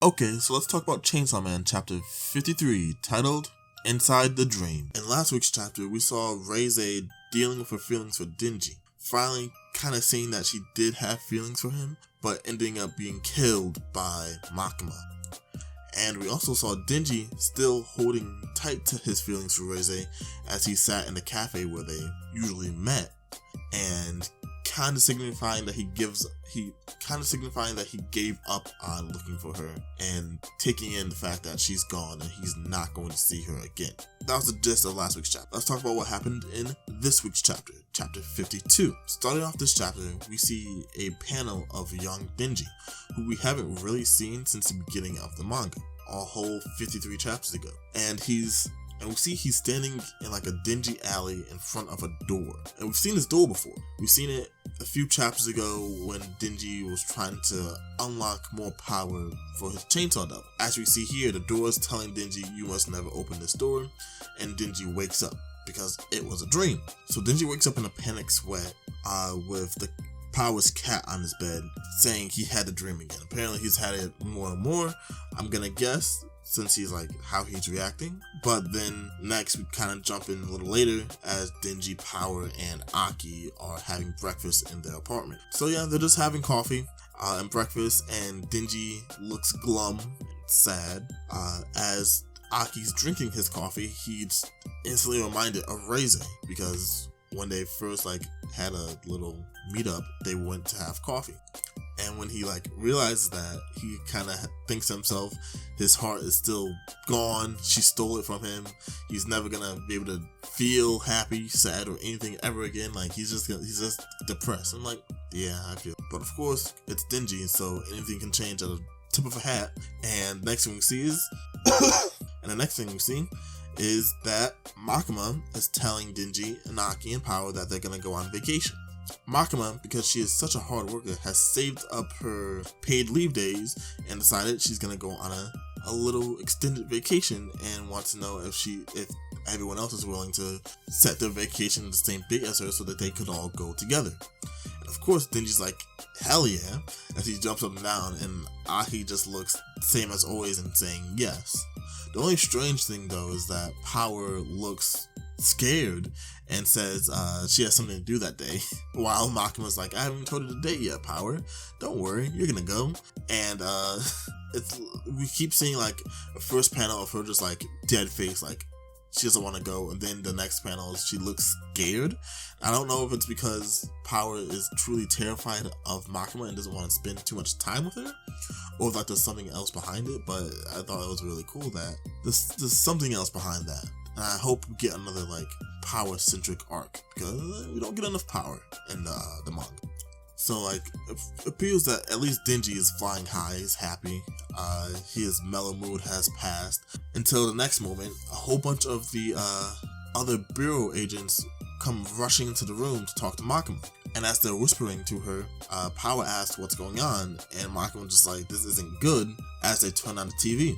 Okay, so let's talk about Chainsaw Man chapter 53, titled Inside the Dream. In last week's chapter, we saw Reize dealing with her feelings for Denji, finally kind of seeing that she did have feelings for him, but ending up being killed by Makima. And we also saw Denji still holding tight to his feelings for Reize as he sat in the cafe where they usually met, and kind of signifying that he gave up on looking for her and taking in the fact that she's gone and he's not going to see her again. That was the gist of last week's chapter. Let's talk about what happened in this week's chapter, chapter 52. Starting off this chapter, we see a panel of young Denji, who we haven't really seen since the beginning of the manga, a whole 53 chapters ago. And we see he's standing in like a dingy alley in front of a door. And we've seen this door before. We've seen it a few chapters ago when Denji was trying to unlock more power for his chainsaw devil. As we see here, the door is telling Denji, you must never open this door, and Denji wakes up because it was a dream. So Denji wakes up in a panic sweat with the Power's cat on his bed saying he had the dream again. Apparently he's had it more and more, I'm gonna guess, since he's like how he's reacting. But then next we kind of jump in a little later as Denji, Power, and Aki are having breakfast in their apartment. So yeah, they're just having coffee and breakfast, and Denji looks glum and sad. As Aki's drinking his coffee, he's instantly reminded of Reize, because when they first had a little meetup, they went to have coffee. And when he realizes that, he kind of thinks to himself, his heart is still gone. She stole it from him. He's never gonna be able to feel happy, sad, or anything ever again. He's just depressed. I'm like, yeah, I feel. But of course, it's Denji, so anything can change at a tip of a hat. And next thing we see is, that Makima is telling Denji, Aki, and Power that they're gonna go on vacation. Makima, because she is such a hard worker, has saved up her paid leave days and decided she's gonna go on a little extended vacation, and wants to know if everyone else is willing to set their vacation the same date as her so that they could all go together. And of course, Denji's like, hell yeah, as he jumps up and down, and Aki just looks same as always and saying yes. The only strange thing though is that Power looks scared and says she has something to do that day, while Makima's like, I haven't told her the date yet, Power. Don't worry, you're gonna go. And we keep seeing a first panel of her just dead face, she doesn't want to go, and then the next panel she looks scared. I don't know if it's because Power is truly terrified of Makima and doesn't want to spend too much time with her, or if there's something else behind it, but I thought it was really cool that there's something else behind that. And I hope we get another Power-centric arc, because we don't get enough Power in the manga. So it appears that at least Denji is flying high, he's happy, his mellow mood has passed, until the next moment, a whole bunch of the other bureau agents come rushing into the room to talk to Makima. And as they're whispering to her, Power asks what's going on, and Makima just this isn't good, as they turn on the TV.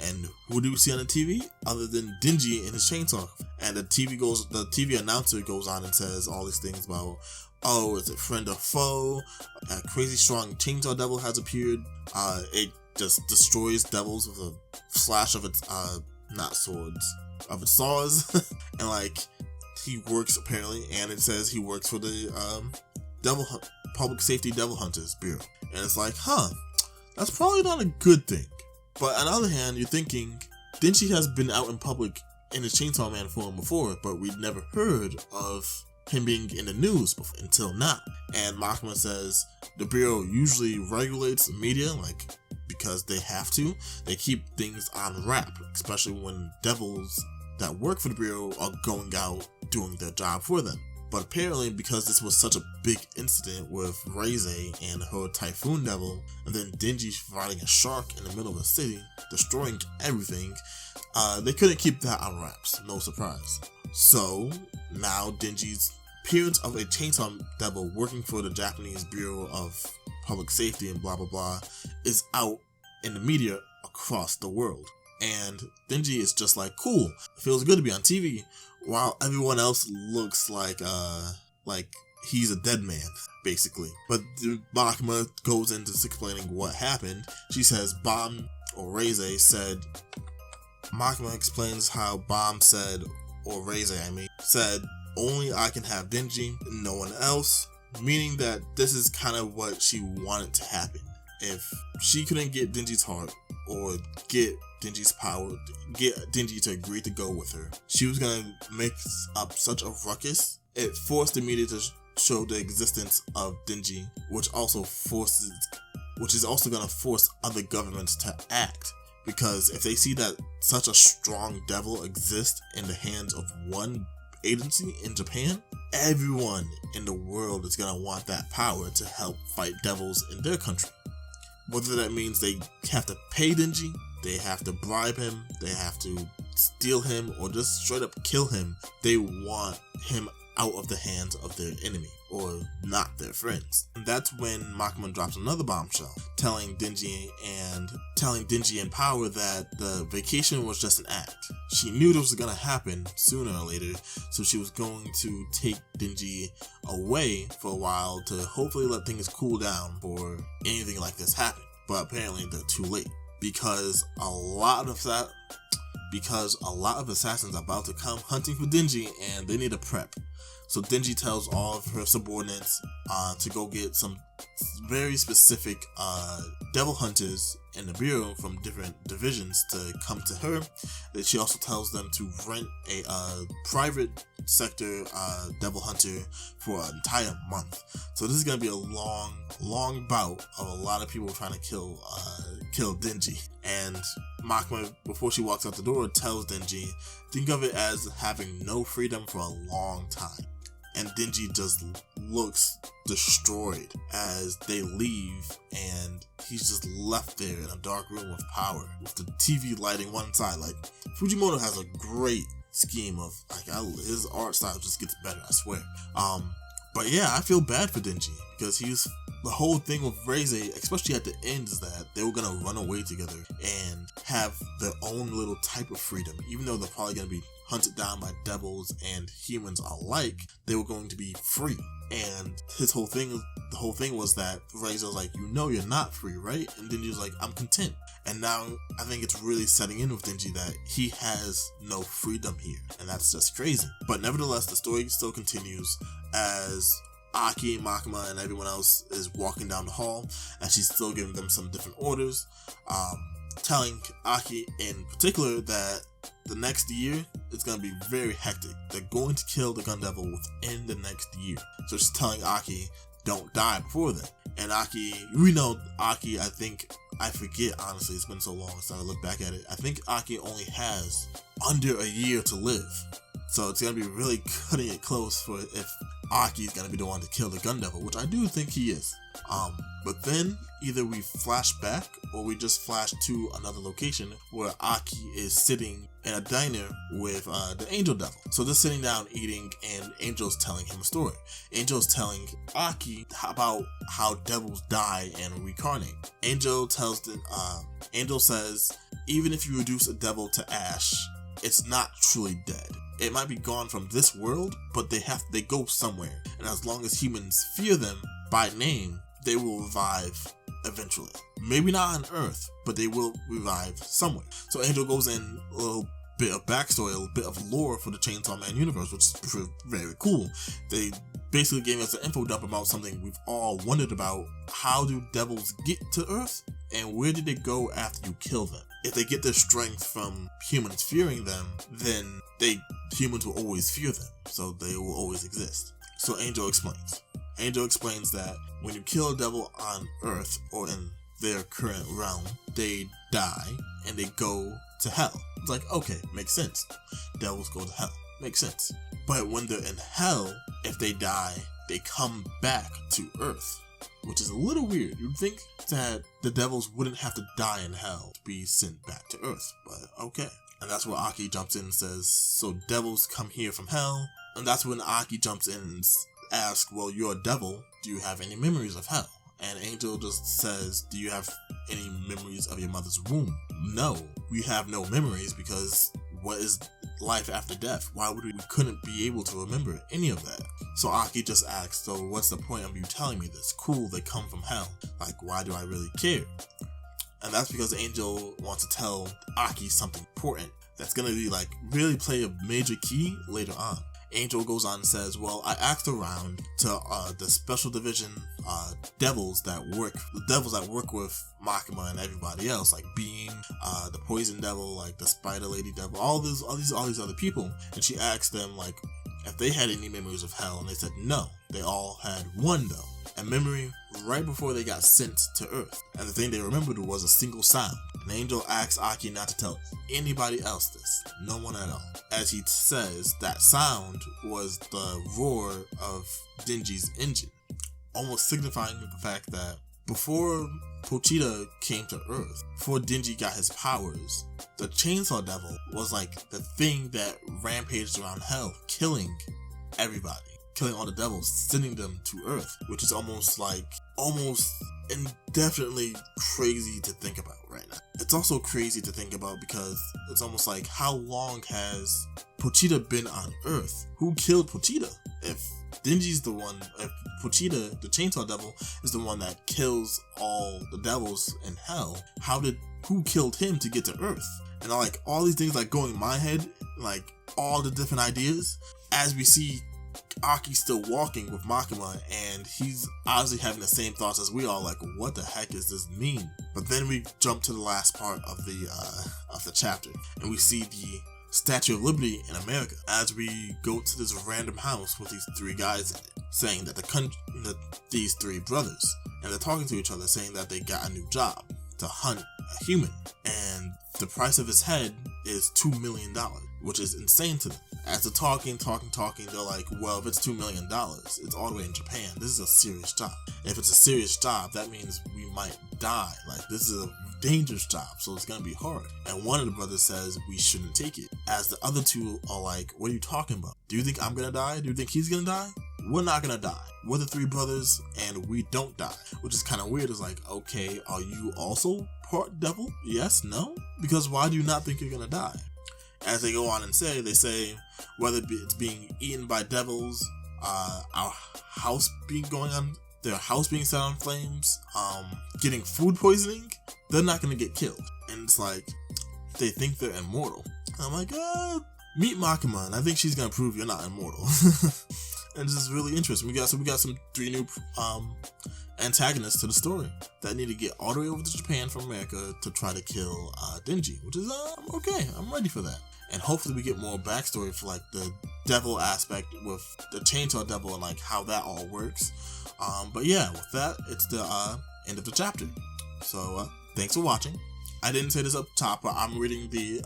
And who do we see on the TV? Other than Denji and his chainsaw. And the TV announcer goes on and says all these things about, oh, is it friend or foe? A crazy strong chainsaw devil has appeared. It just destroys devils with a slash of its, not swords, of its saws. And he works apparently, and it says he works for the Public Safety Devil Hunters Bureau. And it's that's probably not a good thing. But on the other hand, you're thinking, Denji has been out in public in his Chainsaw Man form before, but we'd never heard of him being in the news until now. And Makima says the Bureau usually regulates media, because they have to. They keep things on wrap, especially when devils that work for the Bureau are going out doing their job for them. But apparently, because this was such a big incident with Reize and her Typhoon Devil, and then Denji fighting a shark in the middle of a city, destroying everything, they couldn't keep that on wraps, no surprise. So, now Denji's appearance of a chainsaw devil working for the Japanese Bureau of Public Safety and blah blah blah is out in the media across the world. And Denji is just cool, it feels good to be on TV, while everyone else looks like he's a dead man, basically. But Makima goes into explaining what happened. She says Bomb or Reize, said, Makima explains how Bomb said, or Reize said, only I can have Denji, no one else, meaning that this is kind of what she wanted to happen. If she couldn't get Denji's heart, or get Denji's power, get Denji to agree to go with her, she was gonna mix up such a ruckus. It forced the media to show the existence of Denji, which is also gonna force other governments to act. Because if they see that such a strong devil exists in the hands of one agency in Japan, everyone in the world is gonna want that power to help fight devils in their country. Whether that means they have to pay Denji, they have to bribe him, they have to steal him, or just straight up kill him, they want him out of the hands of their enemy, or not their friends. And that's when Makima drops another bombshell, telling Denji and Power that the vacation was just an act. She knew this was gonna happen sooner or later, so she was going to take Denji away for a while to hopefully let things cool down before anything like this happened. But apparently they're too late, because a lot of assassins are about to come hunting for Denji, and they need a prep. So Denji tells all of her subordinates to go get some very specific devil hunters in the bureau from different divisions to come to her. That she also tells them to rent a private sector devil hunter for an entire month. So this is gonna be a long bout of a lot of people trying to kill Denji. And Makima, before she walks out the door, tells Denji, think of it as having no freedom for a long time. And Denji just looks destroyed as they leave, and he's just left there in a dark room with Power, with the TV lighting one side. Like, Fujimoto has a great scheme of, his art style just gets better, I swear. But yeah, I feel bad for Denji, because the whole thing with Reize, especially at the end, is that they were gonna run away together and have their own little type of freedom. Even though they're probably gonna be hunted down by devils and humans alike, they were going to be free. And the whole thing was that Reize was like, you're not free, right? And Denji was like, I'm content. And now I think it's really setting in with Denji that he has no freedom here, and that's just crazy. But nevertheless, the story still continues as Aki, Makima, and everyone else is walking down the hall, and she's still giving them some different orders, telling Aki in particular that the next year is going to be very hectic. They're going to kill the Gun Devil within the next year. So she's telling Aki, don't die before then. And Aki, we know Aki, I forget, honestly, it's been so long since I look back at it. I think Aki only has under a year to live. So it's going to be really cutting it close for if Aki's going to be the one to kill the Gun Devil, which I do think he is. But then either we flash back or we just flash to another location where Aki is sitting in a diner with the Angel Devil. So they're sitting down eating, and Angel's telling him a story. Angel's telling Aki about how devils die and reincarnate. Angel says, even if you reduce a devil to ash, it's not truly dead. It might be gone from this world, but they go somewhere. And as long as humans fear them by name, they will revive eventually. Maybe not on Earth, but they will revive somewhere. So Angel goes in a little bit of backstory, a little bit of lore for the Chainsaw Man universe, which is very cool. They basically gave us an info dump about something we've all wondered about. How do devils get to Earth? And where did they go after you kill them? If they get their strength from humans fearing them, then humans will always fear them, so they will always exist. So Angel explains that when you kill a devil on Earth or in their current realm, they die and they go to hell. It's like, okay, makes sense. Devils go to hell. Makes sense. But when they're in hell, if they die, they come back to Earth, which is a little weird. You'd think that the devils wouldn't have to die in hell to be sent back to Earth, but okay. And that's where Aki jumps in and says, so devils come here from hell? And that's when Aki jumps in and asks, well, you're a devil, do you have any memories of hell? And Angel just says, do you have any memories of your mother's womb? No, we have no memories, because what is life after death? Why would we couldn't be able to remember any of that? So Aki just asks, so what's the point of you telling me this? Cool, they come from hell. Like, why do I really care? And that's because Angel wants to tell Aki something important that's gonna be like really play a major key later on. Angel goes on and says, well, I asked around to the special division devils that work with Makima and everybody else, like Beam, the poison devil, like the spider lady devil, all these other people. And she asked them like if they had any memories of hell, and they said no, they all had one though, a memory right before they got sent to Earth. And the thing they remembered was a single sound. And Angel asks Aki not to tell anybody else this, no one at all. As he says, that sound was the roar of Denji's engine, almost signifying the fact that before Pochita came to Earth, before Denji got his powers, the Chainsaw Devil was like the thing that rampaged around hell, killing everybody, killing all the devils, sending them to Earth, which is almost indefinitely crazy to think about right now. It's also crazy to think about because it's almost like, how long has Pochita been on Earth? Who killed Pochita? If Denji's the one, if Pochita, the Chainsaw Devil, is the one that kills all the devils in hell, who killed him to get to Earth? And like all these things like going in my head, like all the different ideas, as we see Aki still walking with Makima, and he's obviously having the same thoughts as we are, like, what the heck does this mean? But then we jump to the last part of the chapter, and we see the Statue of Liberty in America as we go to this random house with these three guys in it, saying that these three brothers, and they're talking to each other, saying that they got a new job to hunt a human, and the price of his head is $2 million, which is insane to them. As they're talking, they're like, well, if it's $2 million, it's all the way in Japan. This is a serious job. If it's a serious job, that means we might die. Like, this is a dangerous job, so it's gonna be hard. And one of the brothers says we shouldn't take it. As the other two are like, what are you talking about? Do you think I'm gonna die? Do you think he's gonna die? We're not gonna die. We're the three brothers, and we don't die. Which is kind of weird. It's like, okay, are you also part devil? Yes? No? Because why do you not think you're gonna die? As they go on and say, they say, whether it's being eaten by devils, our house their house being set on flames, getting food poisoning, they're not gonna get killed. And it's like, they think they're immortal. And I'm like, meet Makima, and I think she's gonna prove you're not immortal. And this is really interesting. We got some three new antagonists to the story that need to get all the way over to Japan from America to try to kill Denji, which is okay. I'm ready for that. And hopefully we get more backstory for like the devil aspect with the Chainsaw Devil and like how that all works. But yeah, with that, it's the end of the chapter. So thanks for watching. I didn't say this up top, but I'm reading the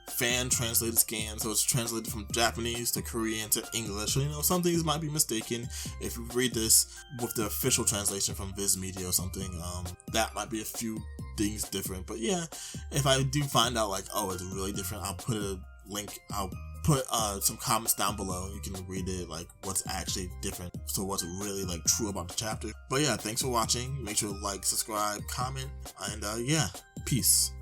fan translated scan, so it's translated from Japanese to Korean to English. So, you know, some things might be mistaken. If you read this with the official translation from Viz Media or something, that might be a few things different. But yeah, if I do find out like, oh, it's really different, I'll put a link. I'll put some comments down below. You can read it, like what's actually different, so what's really like true about the chapter. But yeah, thanks for watching. Make sure to like, subscribe, comment, and yeah, peace.